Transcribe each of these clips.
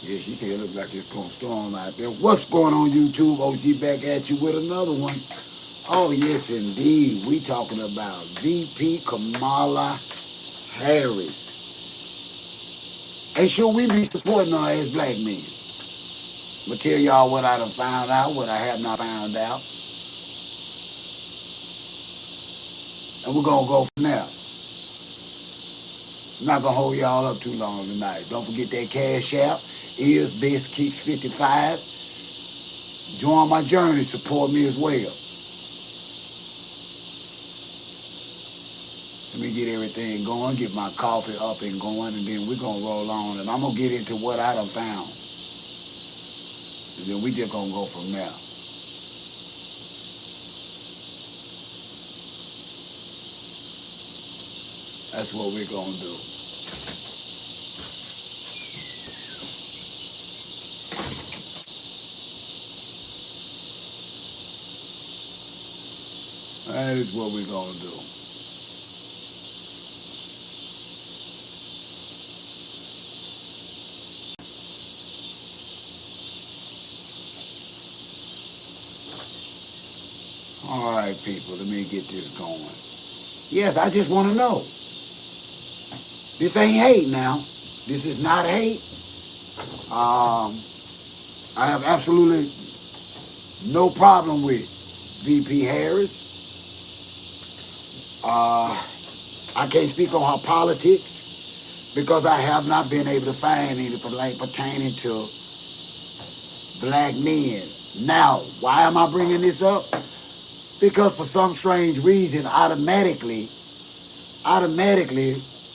Yeah, she said it looked like it's going to storm out there. What's going on, YouTube? OG back at you with another one. Oh, yes, indeed. We talking about VP Kamala Harris. And should we be supporting her as black men? I'm going to tell y'all what I done found out, what I have not found out. And we're going to go from there. I'm not going to hold y'all up too long tonight. Don't forget that cash app is Best Kicks 55. Join my journey. Support me as well. Let me get everything going, get my coffee up and going, and then we're going to roll on. And I'm going to get into what I done found. And then we just going to go from there. That's what we're going to do. That is what we're going to do. All right, people, let me get this going. Yes, I just want to know. This ain't hate now. This is not hate. I have absolutely no problem with VP Harris. I can't speak on her politics because I have not been able to find any pertaining to black men. Now, why am I bringing this up? Because for some strange reason, automatically,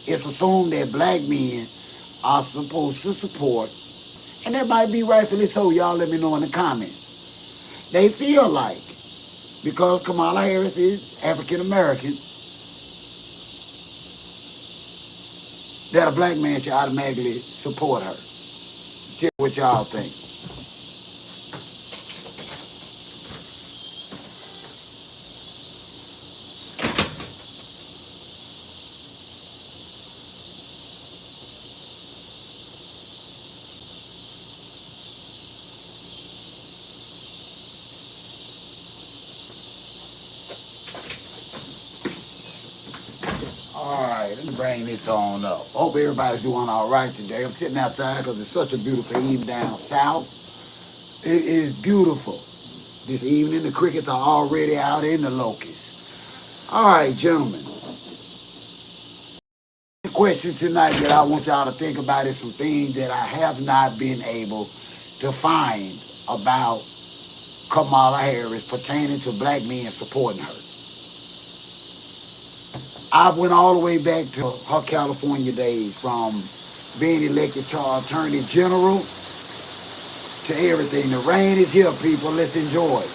it's assumed that black men are supposed to support, and that might be rightfully so. Y'all let me know in the comments. They feel like, because Kamala Harris is African American, that a black man should automatically support her. Tell me what y'all think. Alright, let me bring this on up. Hope everybody's doing alright today. I'm sitting outside because it's such a beautiful evening down south. It is beautiful this evening. The crickets are already out in the locusts. Alright, gentlemen. The question tonight that I want y'all to think about is some things that I have not been able to find about Kamala Harris pertaining to black men supporting her. I went all the way back to her California days, from being elected to Attorney General to everything. The rain is here, people. Let's enjoy it.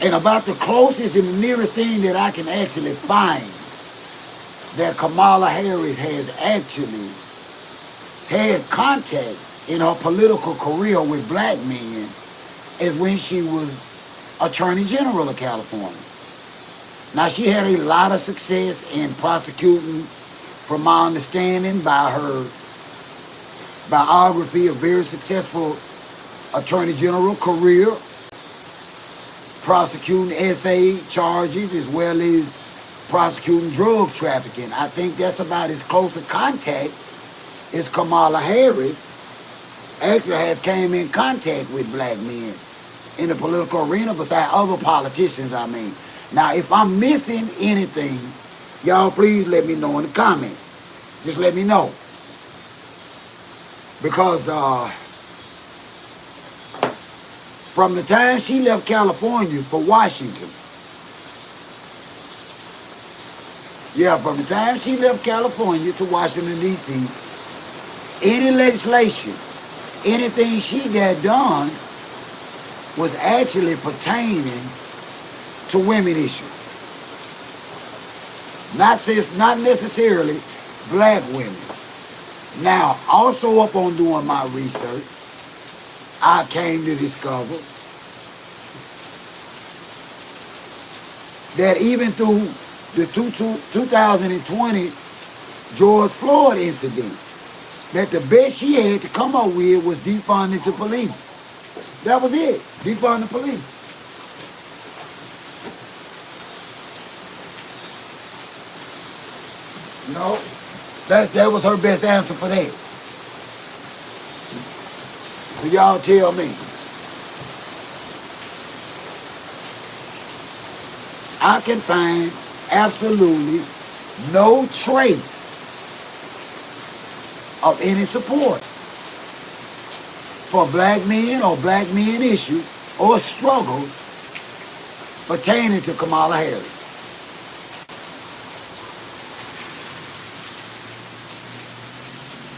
And about the closest and the nearest thing that I can actually find that Kamala Harris has actually had contact in her political career with black men is when she was Attorney General of California. Now, she had a lot of success in prosecuting, from my understanding, by her biography, a very successful Attorney General career, prosecuting SA charges as well as prosecuting drug trafficking. I think that's about as close a contact as Kamala Harris actually has came in contact with black men in the political arena, besides other politicians, I mean. Now, if I'm missing anything, y'all please let me know in the comments. Just let me know. Because from the time she left California for Washington, from the time she left California to Washington, D.C., any legislation, anything she got done was actually pertaining to women issues. Not necessarily black women. Now, also up on doing my research, I came to discover that even through the 2020 George Floyd incident, that the best she had to come up with was defunding the police. That was it. Defund the police. No, that was her best answer for that. So y'all tell me. I can find absolutely no trace of any support for black men or black men issues or struggles pertaining to Kamala Harris.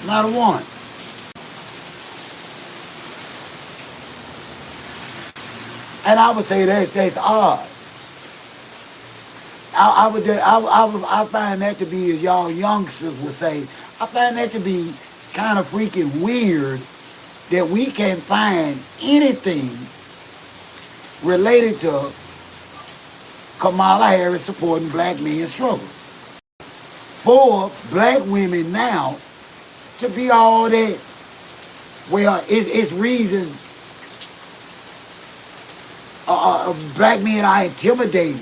Not a one. And I would say that's odd. I find that to be, as y'all youngsters would say, I find that to be kind of freaking weird that we can find anything related to Kamala Harris supporting black men's struggle. For black women now to be all that, well, it's reasons black men are intimidated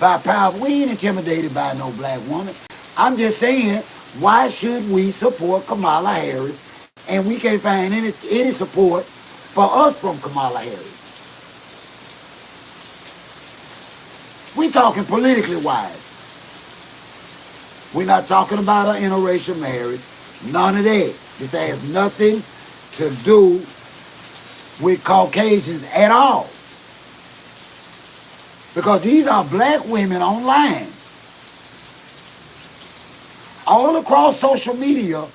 by power. We ain't intimidated by no black woman. I'm just saying, why should we support Kamala Harris and we can't find any support for us from Kamala Harris? We talking politically wise. We're not talking about an interracial marriage. None of that. This has nothing to do with Caucasians at all. Because these are black women online. All across social media,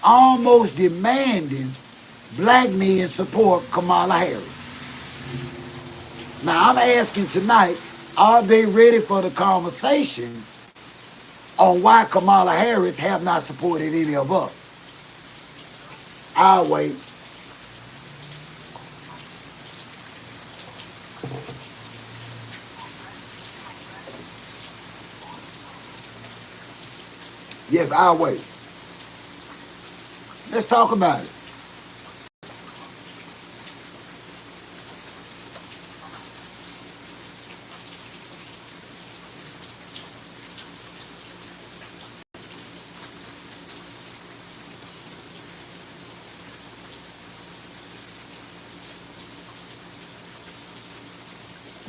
almost demanding black men support Kamala Harris. Now I'm asking tonight, are they ready for the conversation on why Kamala Harris have not supported any of us? I'll wait. Yes, I'll wait. Let's talk about it.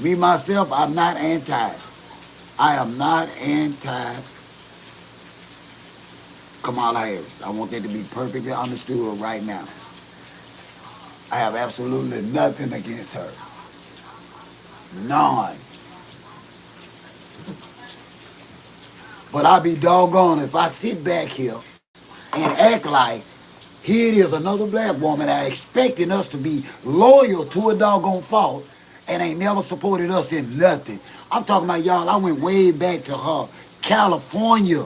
Me, myself, I'm not anti. I am not anti Kamala Harris. I want that to be perfectly understood right now. I have absolutely nothing against her. None. But I'll be doggone if I sit back here and act like here it is another black woman that expecting us to be loyal to a doggone fault and ain't never supported us in nothing. I'm talking about, y'all, I went way back to her California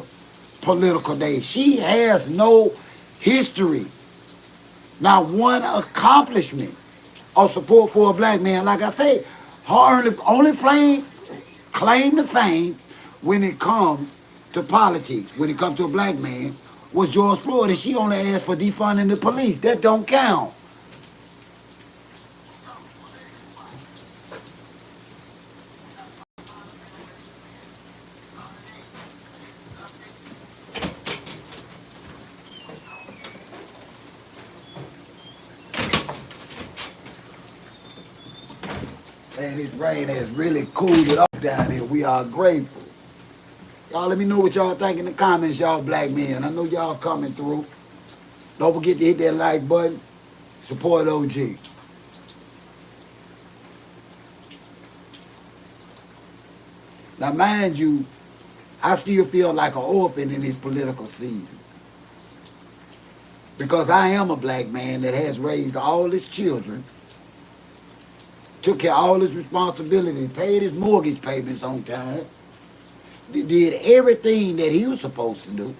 political days. She has no history, not one accomplishment or support for a black man. Like I said, her only claim to fame when it comes to politics, when it comes to a black man, was George Floyd, and she only asked for defunding the police. That don't count. And this rain has really cooled it off down here. We are grateful. Y'all let me know what y'all think in the comments, y'all black men. I know y'all coming through. Don't forget to hit that like button. Support OG. Now mind you, I still feel like an orphan in this political season. Because I am a black man that has raised all his children, took care of all his responsibilities, paid his mortgage payments on time, did everything that he was supposed to do,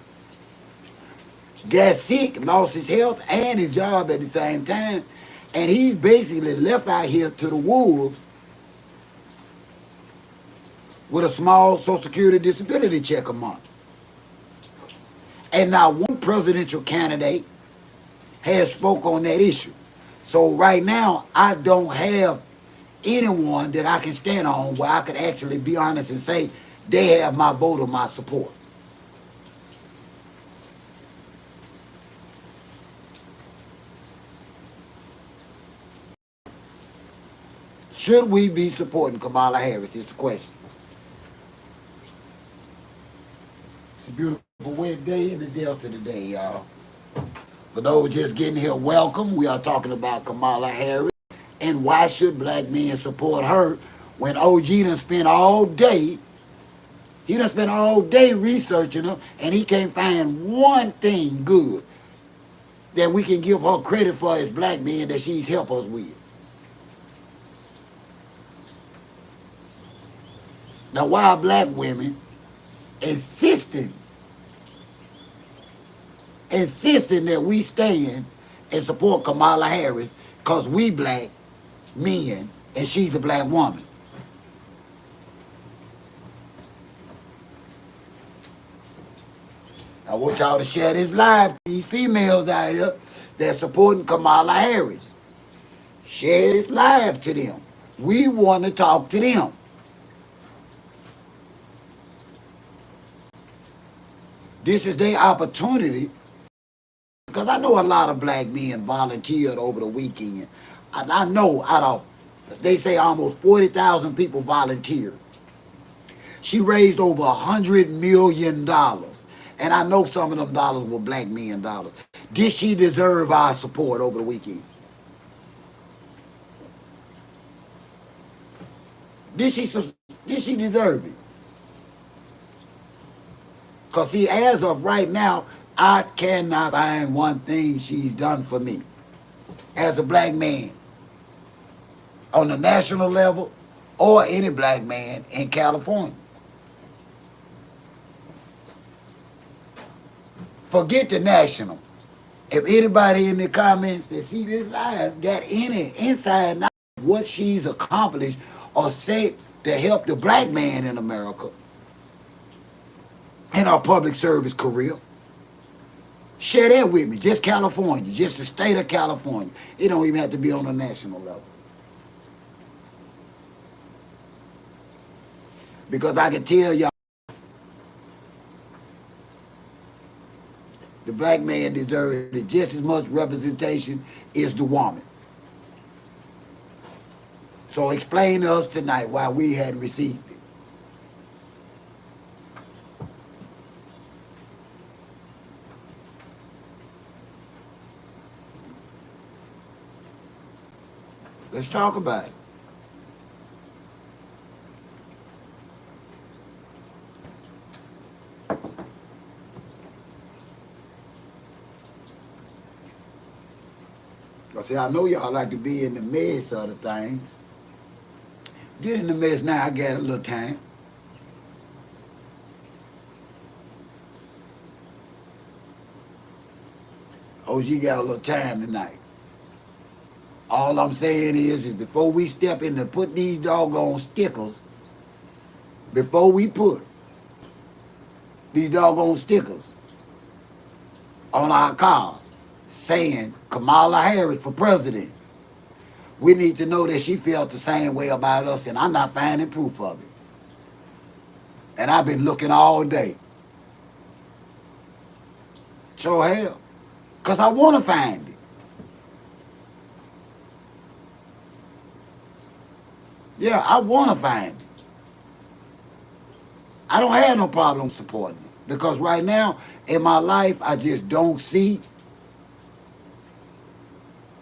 got sick, lost his health and his job at the same time, and he's basically left out here to the wolves with a small Social Security disability check a month. And now one presidential candidate has spoke on that issue. So right now, I don't have anyone that I can stand on where I could actually be honest and say they have my vote or my support. Should we be supporting Kamala Harris is the question. It's a beautiful wet day in the Delta today, y'all. For those just getting here, welcome. We are talking about Kamala Harris and why should black men support her when OG done spent all day, he done spent all day researching her and he can't find one thing good that we can give her credit for as black men that she's helped us with. Now, why are black women insisting that we stand and support Kamala Harris because we black men and she's a black woman? I want y'all to share this live. These females out here that's supporting Kamala Harris. Share this live to them. We want to talk to them. This is their opportunity, because I know a lot of black men volunteered over the weekend. I know out of, they say almost 40,000 people volunteered. She raised over $100 million. And I know some of them dollars were black men dollars. Did she deserve our support over the weekend? Did she deserve it? Because see, as of right now, I cannot find one thing she's done for me as a black man on the national level or any black man in California. Forget the national. If anybody in the comments that see this live got any inside knowledge of what she's accomplished or say to help the black man in America in our public service career, share that with me. Just California, just the state of California. It don't even have to be on a national level. Because I can tell y'all, the black man deserves just as much representation as the woman. So explain to us tonight why we hadn't received it. Let's talk about it. Well, see, I know y'all like to be in the mess of the things. Get in the mess now, I got a little time. OG got a little time tonight. All I'm saying is before we step in to put these doggone stickers, before we put these doggone stickers on our cars saying Kamala Harris for president, we need to know that she felt the same way about us, and I'm not finding proof of it. And I've been looking all day. Sure hell. Because I want to find it. Yeah, I want to find it. I don't have no problem supporting it. Because right now, in my life, I just don't see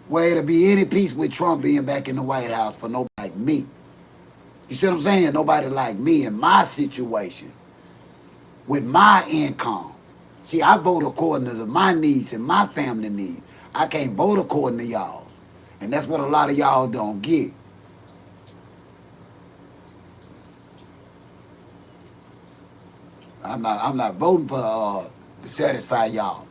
where it'll be any peace with Trump being back in the White House for nobody like me. You see what I'm saying? Nobody like me in my situation, with my income. See, I vote according to my needs and my family needs. I can't vote according to y'all's. And that's what a lot of y'all don't get. I'm not voting for to satisfy y'all.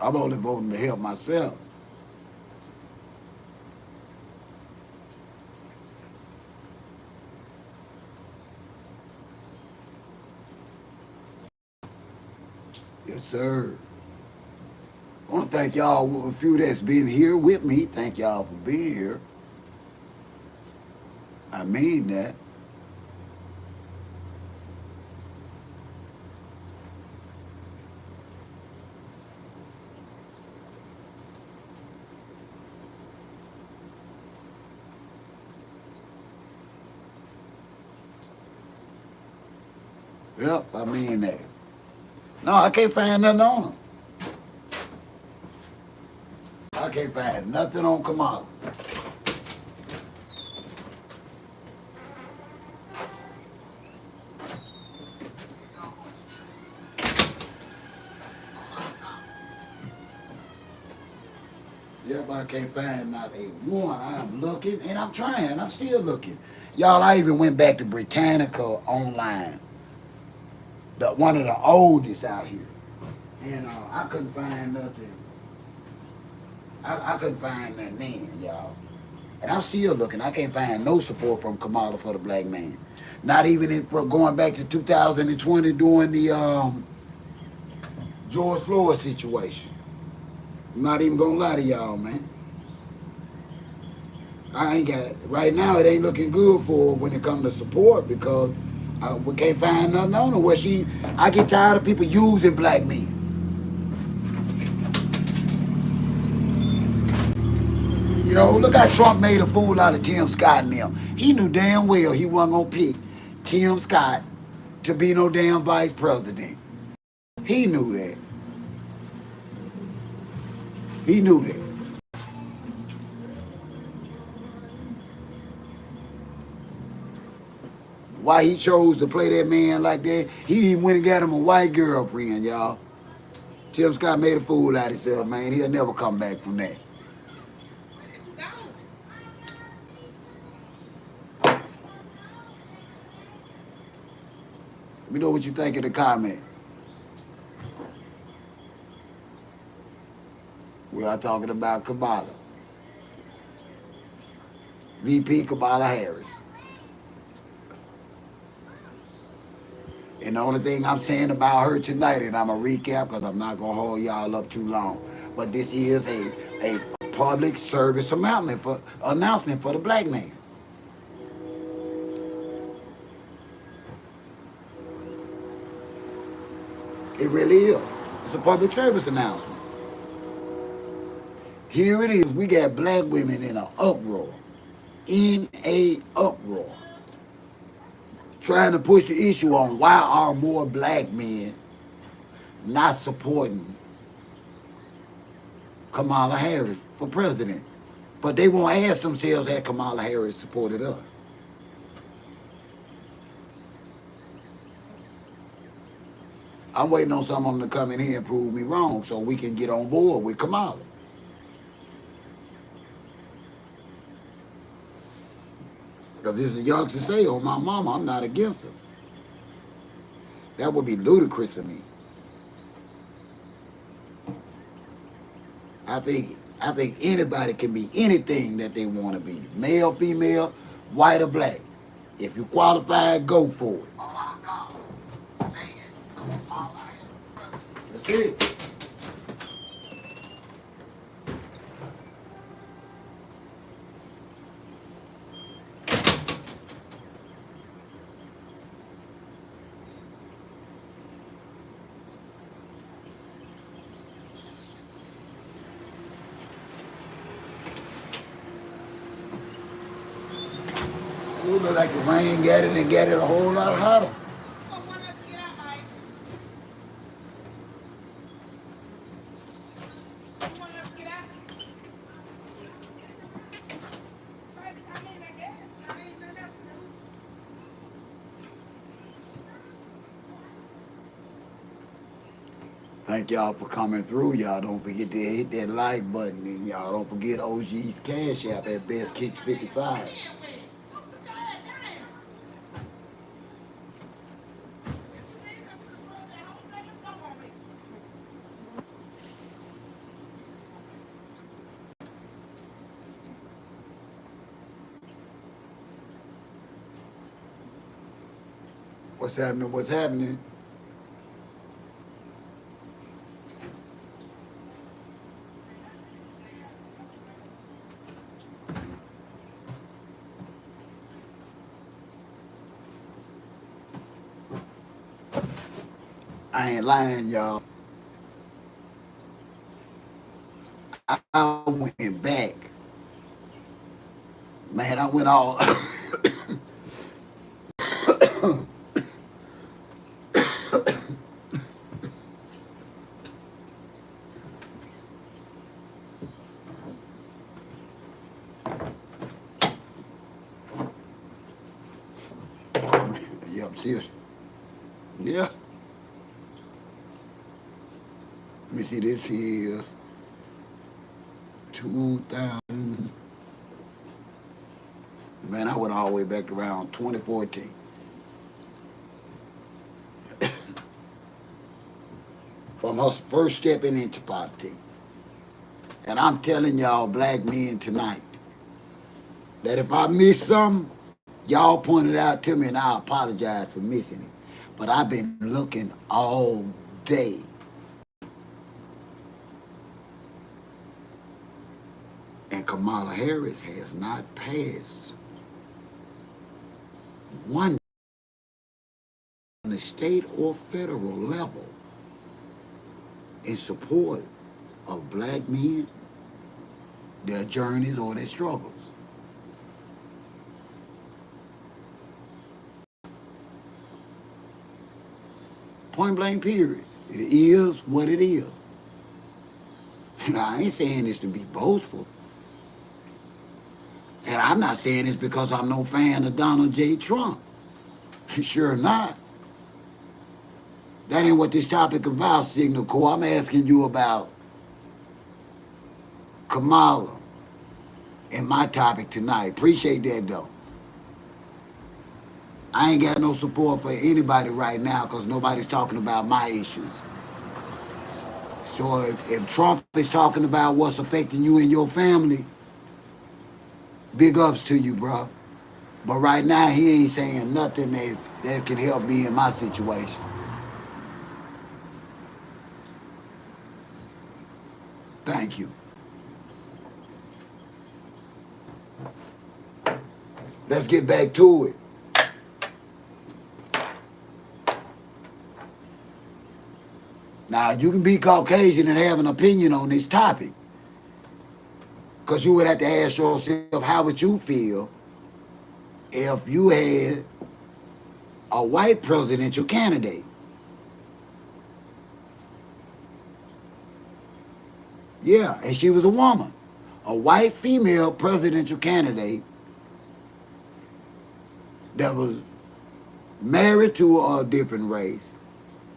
I'm only voting to help myself. Yes, sir. I want to thank y'all, a few that's been here with me. Thank y'all for being here. I mean that. Yep, I mean that. No, I can't find nothing on them. I can't find nothing on Kamala. Yep, I can't find not a one. I'm looking and I'm trying. I'm still looking. Y'all, I even went back to Britannica online. One of the oldest out here. And I couldn't find nothing. I couldn't find nothing then, y'all. And I'm still looking. I can't find no support from Kamala for the black man. Not even going back to 2020 during the George Floyd situation. I'm not even gonna lie to y'all, man. I ain't got right now. It ain't looking good for her when it comes to support because we can't find nothing on her. I get tired of people using black men. You know, look how Trump made a fool out of Tim Scott and them. He knew damn well he wasn't gonna pick Tim Scott to be no damn vice president. He knew that. He knew that. Why he chose to play that man like that? He even went and got him a white girlfriend, y'all. Tim Scott made a fool out of himself, man. He'll never come back from that. Let me know what you think in the comment. We are talking about Kamala. VP Kamala Harris. And the only thing I'm saying about her tonight, and I'm going to recap because I'm not going to hold y'all up too long, but this is a public service announcement for the black man. It really is. It's a public service announcement. Here it is. We got black women in an uproar. In a uproar. Trying to push the issue on why are more black men not supporting Kamala Harris for president. But they won't ask themselves had Kamala Harris supported us. I'm waiting on someone to come in here and prove me wrong so we can get on board with Kamala. Because this is young to say, oh, my mama, I'm not against her. That would be ludicrous to me. I think anybody can be anything that they want to be. Male, female, white or black. If you qualify, go for it. That's it. It look like the rain got it and got it a whole lot hotter. Thank y'all for coming through. Y'all don't forget to hit that like button. And y'all don't forget OG's Cash App at Best Kicks 55. What's happening? What's happening? I ain't lying, y'all. I went back. Man, I went all. Yeah, I'm serious. Yeah. Let me see, this is 2000. Man, I went all the way back to around 2014. From her first stepping into politics. And I'm telling y'all, black men tonight, that if I miss something, y'all point it out to me and I apologize for missing it. But I've been looking all day. And Kamala Harris has not passed one on the state or federal level in support of black men, their journeys or their struggles. Point blank period. It is what it is. Now, I ain't saying this to be boastful. And I'm not saying this because I'm no fan of Donald J. Trump. Sure not. That ain't what this topic about, Signal Corps. I'm asking you about Kamala and my topic tonight. Appreciate that, though. I ain't got no support for anybody right now because nobody's talking about my issues. So if Trump is talking about what's affecting you and your family, big ups to you, bro. But right now, he ain't saying nothing that can help me in my situation. Thank you. Let's get back to it. Now, you can be Caucasian and have an opinion on this topic. Because you would have to ask yourself, how would you feel if you had a white presidential candidate? Yeah, and she was a woman. A white female presidential candidate that was married to a different race,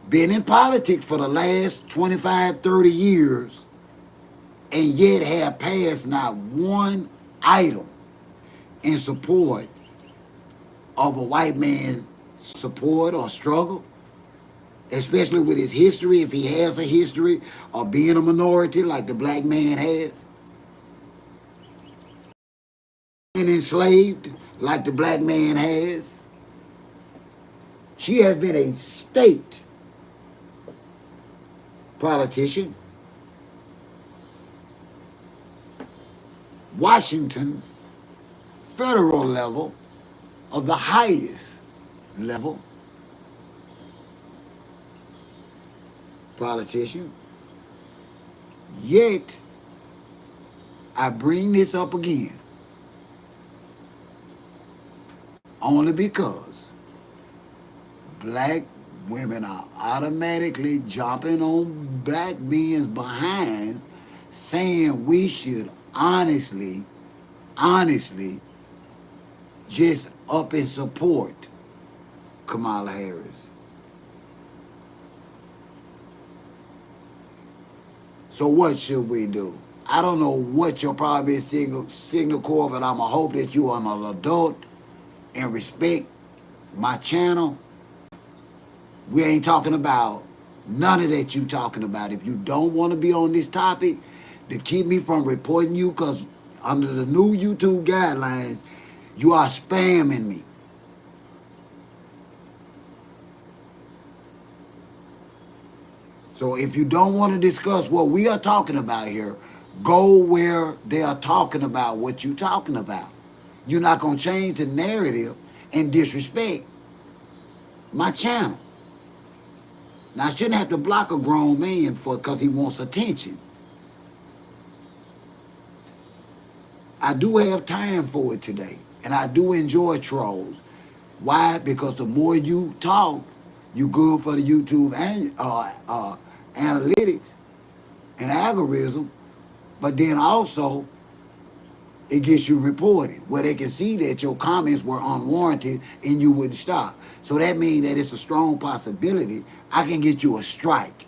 been in politics for the last 25, 30 years, and yet have passed not one item in support of a white man's support or struggle, especially with his history, if he has a history of being a minority like the black man has, being enslaved like the black man has. She has been a state politician, Washington, federal level, of the highest level politician. Yet, I bring this up again only because black women are automatically jumping on black men's behinds saying we should honestly just up and support Kamala Harris. So what should we do? I don't know what your problem is, Signal Corps, but I'ma hope that you are an adult and respect my channel. We ain't talking about none of that you talking about. If you don't want to be on this topic, to keep me from reporting you, because under the new YouTube guidelines, you are spamming me. So if you don't want to discuss what we are talking about here, go where they are talking about what you're talking about. You're not going to change the narrative and disrespect my channel. Now, I shouldn't have to block a grown man for because he wants attention. I do have time for it today, and I do enjoy trolls. Why? Because the more you talk, you good for the YouTube and analytics and algorithm, but then also it gets you reported where they can see that your comments were unwarranted and you wouldn't stop. So that means that it's a strong possibility I can get you a strike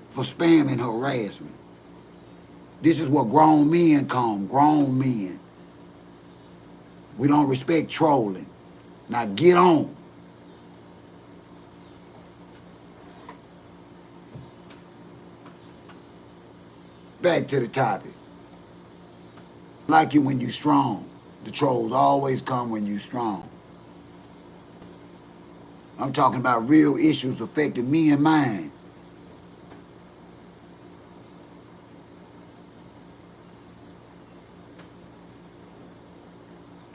for spam and harassment. This is what grown men come, grown men. We don't respect trolling. Now get on. Back to the topic. Like you when you strong. The trolls always come when you strong. I'm talking about real issues affecting me and mine.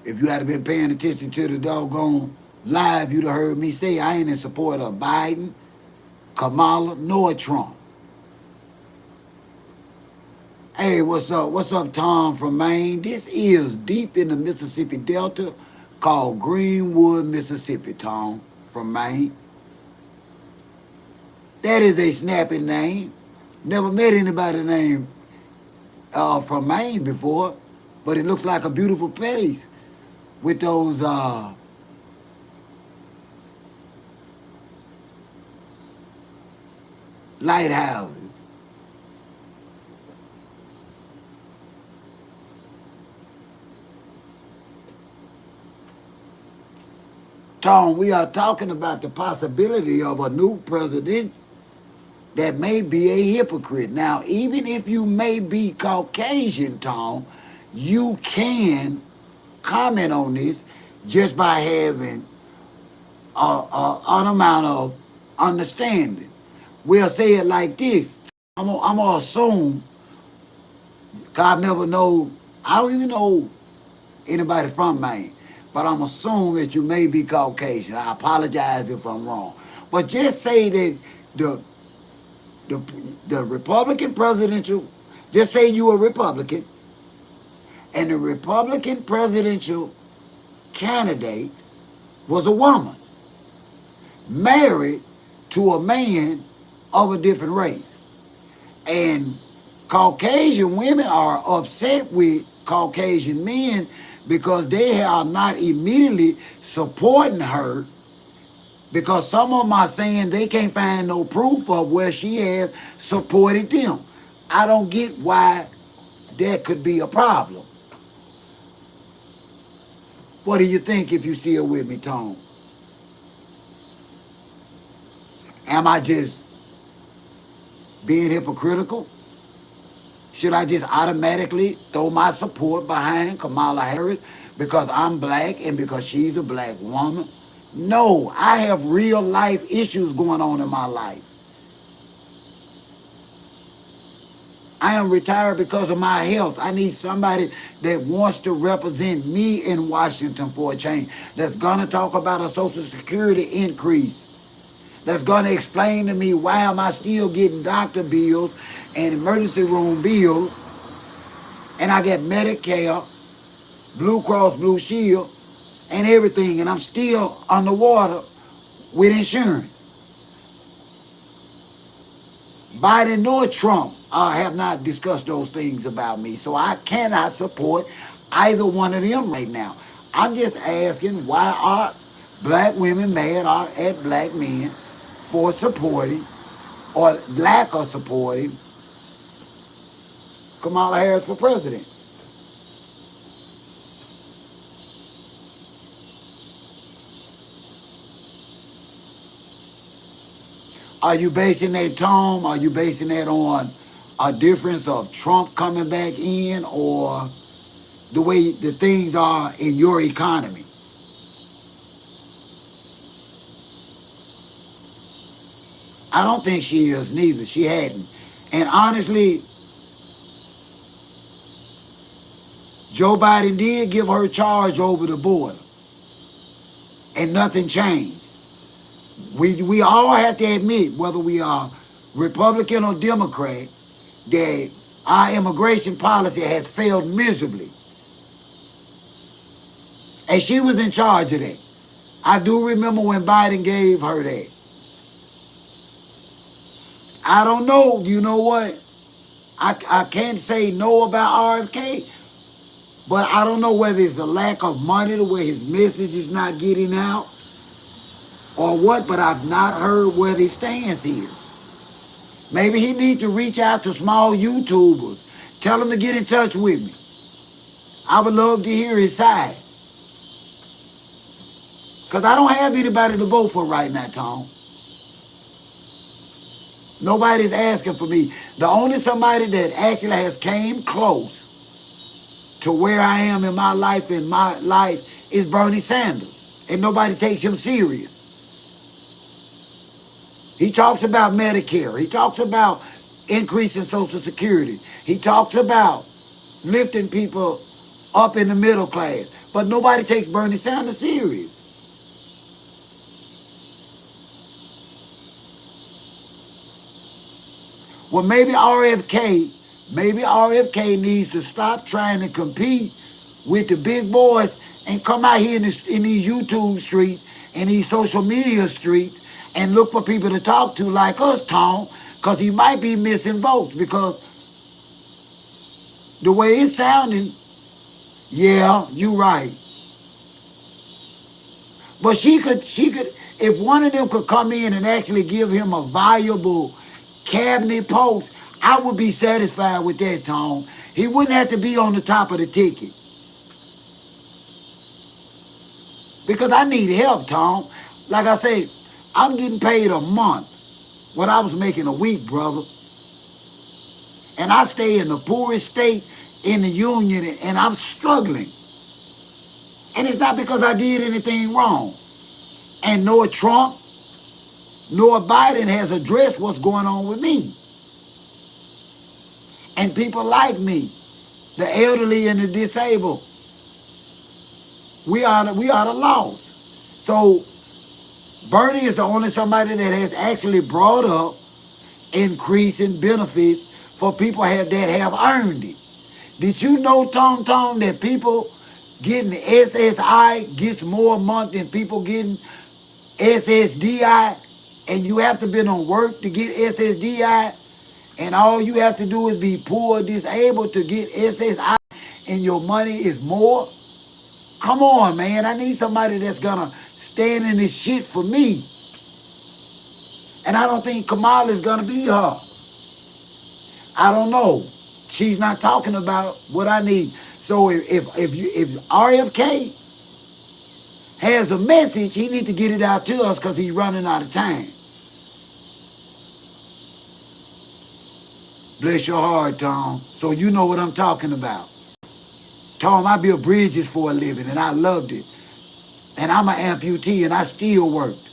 If you had been paying attention to the doggone live, you'd have heard me say I ain't in support of Biden, Kamala, nor Trump. Hey, what's up? What's up, Tom from Maine? This is deep in the Mississippi Delta called Greenwood, Mississippi, Tom from Maine. That is a snappy name. Never met anybody named from Maine before, but it looks like a beautiful place with those lighthouses. Tom, we are talking about the possibility of a new president that may be a hypocrite. Now, even if you may be Caucasian, Tom, you can comment on this just by having an amount of understanding. We'll say it like this. I'm gonna assume, God never know, I don't even know anybody from Maine, but I'm assuming that you may be Caucasian. I apologize if I'm wrong. But just say that the Republican presidential, just say you a Republican, and the Republican presidential candidate was a woman married to a man of a different race. And Caucasian women are upset with Caucasian men because they are not immediately supporting her, because some of them are saying they can't find no proof of where she has supported them. I don't get why that could be a problem. What do you think if you still with me, Tom? Am I just being hypocritical? Should I just automatically throw my support behind Kamala Harris because I'm black and because she's a black woman? No, I have real life issues going on in my life. I am retired because of my health. I need somebody that wants to represent me in Washington for a change, that's going to talk about a Social Security increase, that's going to explain to me why am I still getting doctor bills and emergency room bills, and I get Medicare, Blue Cross Blue Shield, and everything, and I'm still underwater with insurance. Biden nor Trump have not discussed those things about me, so I cannot support either one of them right now. I'm just asking, why are black women mad at black men for supporting or lack of supporting Kamala Harris for president? Are you basing that, Tom? Are you basing that on a difference of Trump coming back in, or the way the things are in your economy? I don't think she is neither. She hadn't. And honestly, Joe Biden did give her charge over the border, and nothing changed. We all have to admit, whether we are Republican or Democrat, that our immigration policy has failed miserably. And she was in charge of that. I do remember when Biden gave her that. I don't know, you know what? I can't say no about RFK, but I don't know whether it's the lack of money to where his message is not getting out or what, but I've not heard where his stance is. Maybe he needs to reach out to small YouTubers. Tell them to get in touch with me. I would love to hear his side. Because I don't have anybody to vote for right now, Tom. Nobody's asking for me. The only somebody that actually has came close to where I am in my life is Bernie Sanders. And nobody takes him serious. He talks about Medicare. He talks about increasing Social Security. He talks about lifting people up in the middle class. But nobody takes Bernie Sanders serious. Well, maybe RFK needs to stop trying to compete with the big boys and come out here in these YouTube streets and these social media streets and look for people to talk to like us, Tom, because he might be missing votes. Because the way it's sounding, yeah, you're right. But she could, if one of them could come in and actually give him a valuable cabinet post, I would be satisfied with that, Tom. He wouldn't have to be on the top of the ticket. Because I need help, Tom. Like I said, I'm getting paid a month what I was making a week, brother. And I stay in the poorest state in the union, and I'm struggling. And it's not because I did anything wrong. And nor Trump, nor Biden has addressed what's going on with me. And people like me, the elderly and the disabled, we are the lost. So Bernie is the only somebody that has actually brought up increasing benefits for people that have earned it. Did you know, Tom, that people getting SSI gets more a month than people getting SSDI? And you have to be on work to get SSDI, and all you have to do is be poor or disabled to get SSI, and your money is more? Come on, man. I need somebody that's gonna stand in this shit for me. And I don't think Kamala is gonna be her. I don't know. She's not talking about what I need. So if RFK has a message, he needs to get it out to us because he's running out of time. Bless your heart, Tom. So you know what I'm talking about. Tom, I built bridges for a living, and I loved it. And I'm an amputee, and I still worked.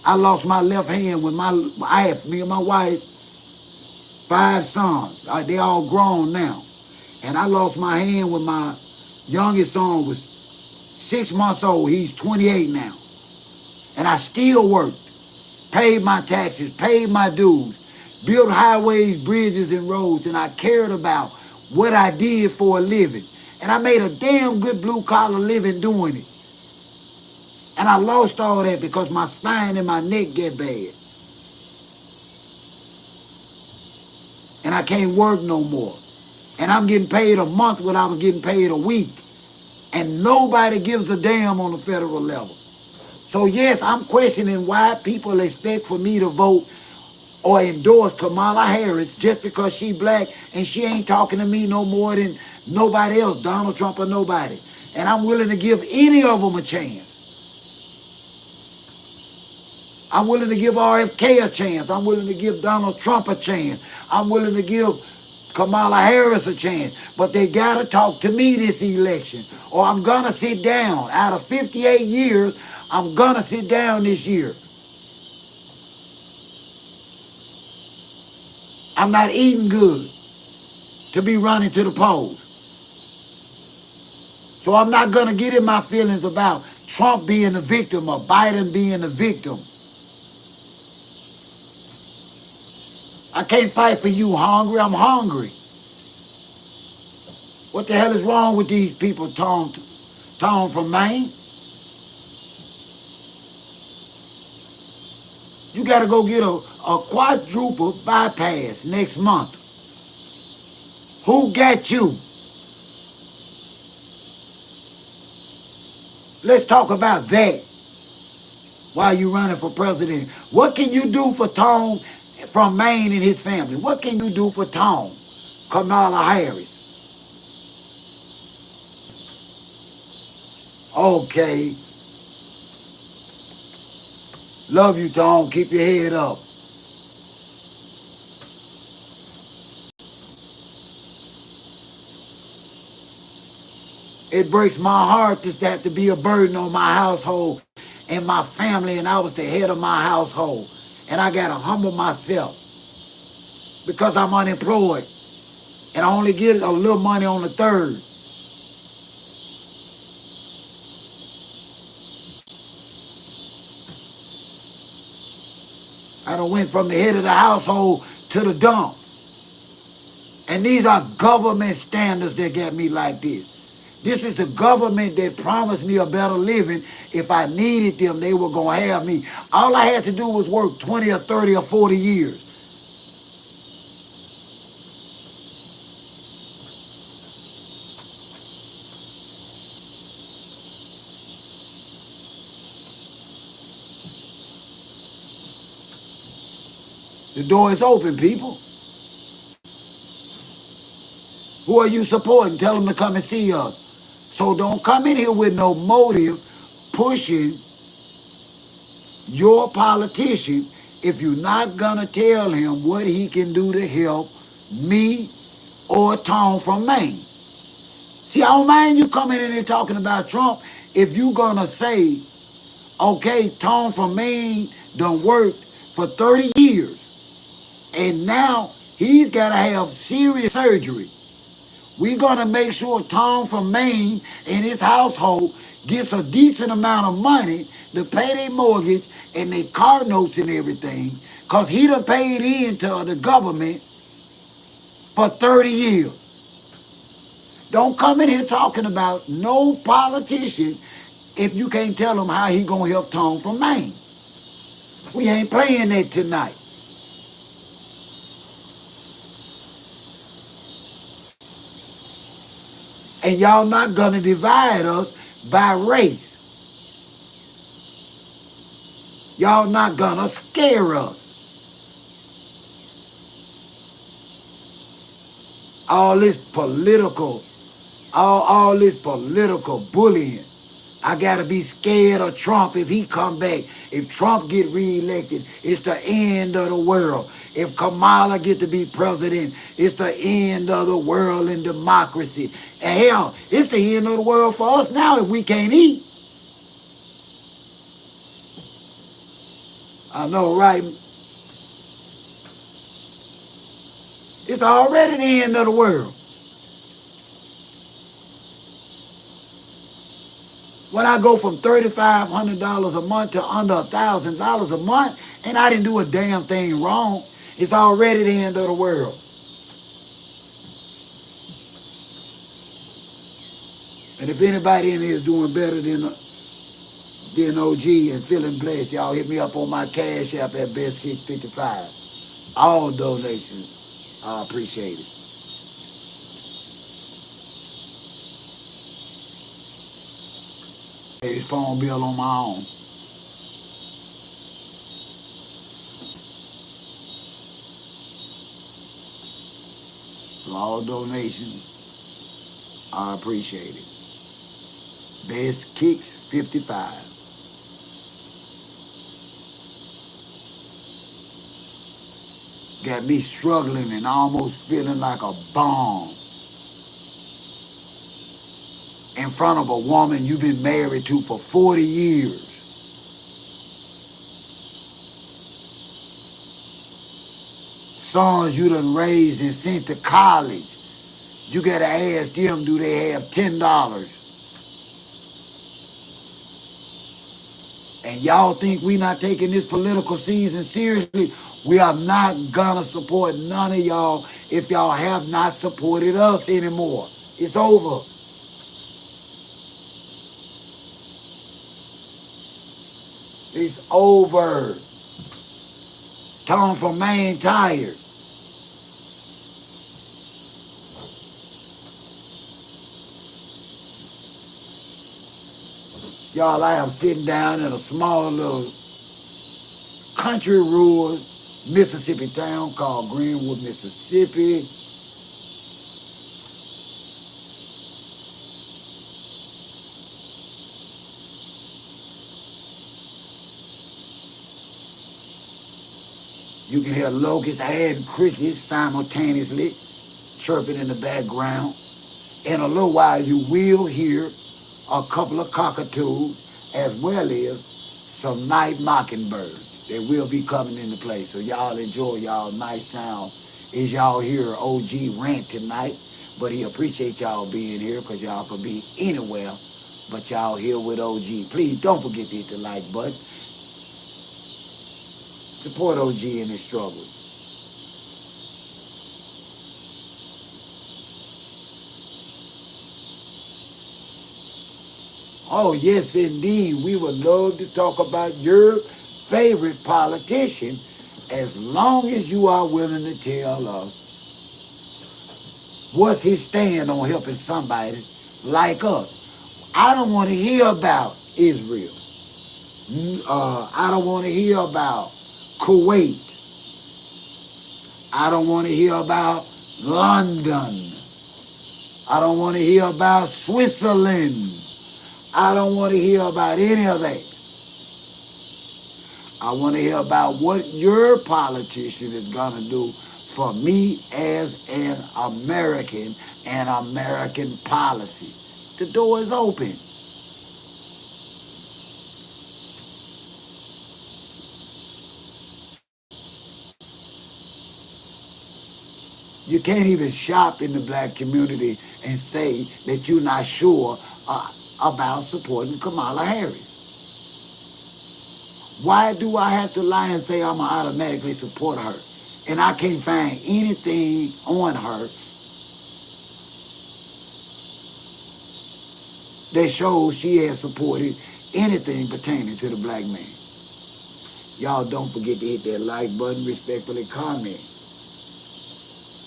I lost my left hand when me and my wife, 5 sons. They all grown now. And I lost my hand when my youngest son was 6 months old. He's 28 now. And I still worked, paid my taxes, paid my dues, built highways, bridges, and roads, and I cared about what I did for a living. And I made a damn good blue-collar living doing it. And I lost all that because my spine and my neck get bad. And I can't work no more. And I'm getting paid a month when I was getting paid a week. And nobody gives a damn on the federal level. So yes, I'm questioning why people expect for me to vote or endorse Kamala Harris just because she black and she ain't talking to me no more than nobody else, Donald Trump or nobody. And I'm willing to give any of them a chance. I'm willing to give RFK a chance. I'm willing to give Donald Trump a chance. I'm willing to give Kamala Harris a chance. But they got to talk to me this election, or I'm going to sit down. Out of 58 years, I'm going to sit down this year. I'm not eating good to be running to the polls. So I'm not going to get in my feelings about Trump being the victim or Biden being the victim. I can't fight for you hungry. I'm hungry. What the hell is wrong with these people, Tom from Maine? You got to go get a quadruple bypass next month. Who got you? Let's talk about that while you're running for president. What can you do for Tom from Maine and his family? What can you do for Tom, Kamala Harris? Okay. Love you, Tom. Keep your head up. It breaks my heart to have to be a burden on my household and my family, and I was the head of my household. And I got to humble myself because I'm unemployed and I only get a little money on the third. I done went from the head of the household to the dump. And these are government standards that get me like this. This is the government that promised me a better living. If I needed them, they were going to have me. All I had to do was work 20 or 30 or 40 years. The door is open, people. Who are you supporting? Tell them to come and see us. So don't come in here with no motive pushing your politician if you're not going to tell him what he can do to help me or Tom from Maine. See, I don't mind you coming in here talking about Trump if you're going to say, okay, Tom from Maine done worked for 30 years and now he's got to have serious surgery. We're going to make sure Tom from Maine and his household gets a decent amount of money to pay their mortgage and their car notes and everything, because he done paid into the government for 30 years. Don't come in here talking about no politician if you can't tell him how he going to help Tom from Maine. We ain't playing that tonight. And y'all not going to divide us by race. Y'all not going to scare us. All this political bullying. I got to be scared of Trump if he come back. If Trump get reelected, it's the end of the world. If Kamala get to be president, it's the end of the world in democracy. And hell, it's the end of the world for us now if we can't eat. I know, right? It's already the end of the world. When I go from $3,500 a month to under $1,000 a month, and I didn't do a damn thing wrong, it's already the end of the world. And if anybody in here is doing better than OG and feeling blessed, y'all hit me up on my Cash App at BestKick55. All donations, I appreciate it. His phone bill on my own. So all donations, I appreciate it. Best Kicks 55. Got me struggling and almost feeling like a bomb in front of a woman you've been married to for 40 years. sons you done raised and sent to college. You gotta ask them, do they have $10? And y'all think we not taking this political season seriously? We are not gonna support none of y'all if y'all have not supported us anymore. It's over. It's over. Tom from Maine tired. Y'all, I am sitting down in a small little country rural Mississippi town called Greenwood, Mississippi. You can hear locusts and crickets simultaneously chirping in the background. In a little while, you will hear a couple of cockatoos as well as some night mockingbirds. They will be coming into play. So y'all enjoy y'all nice sound as y'all hear OG rant tonight. But he appreciate y'all being here because y'all could be anywhere but y'all here with OG. Please don't forget to hit the like button. Support OG in his struggles. Oh, yes, indeed. We would love to talk about your favorite politician as long as you are willing to tell us what's his stand on helping somebody like us. I don't want to hear about Israel. I don't want to hear about Kuwait. I don't want to hear about London. I don't want to hear about Switzerland. I don't want to hear about any of that. I want to hear about what your politician is going to do for me as an American and American policy. The door is open. You can't even shop in the black community and say that you're not sure about supporting Kamala Harris. Why do I have to lie and say I'm going to automatically support her? And I can't find anything on her that shows she has supported anything pertaining to the black man. Y'all don't forget to hit that like button, respectfully comment.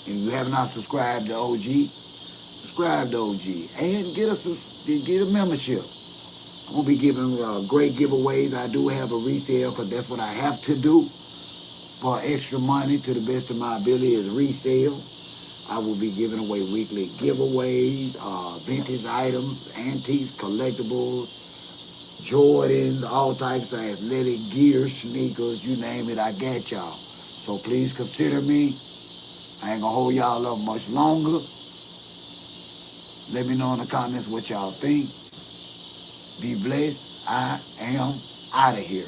And if you have not subscribed to OG, subscribe to OG and get a membership. I'm going to be giving great giveaways. I do have a resale because that's what I have to do for extra money to the best of my ability is resale. I will be giving away weekly giveaways, vintage items, antiques, collectibles, Jordans, all types of athletic gear, sneakers, you name it, I got y'all. So please consider me. I ain't going to hold y'all up much longer. Let me know in the comments what y'all think. Be blessed. I am out of here.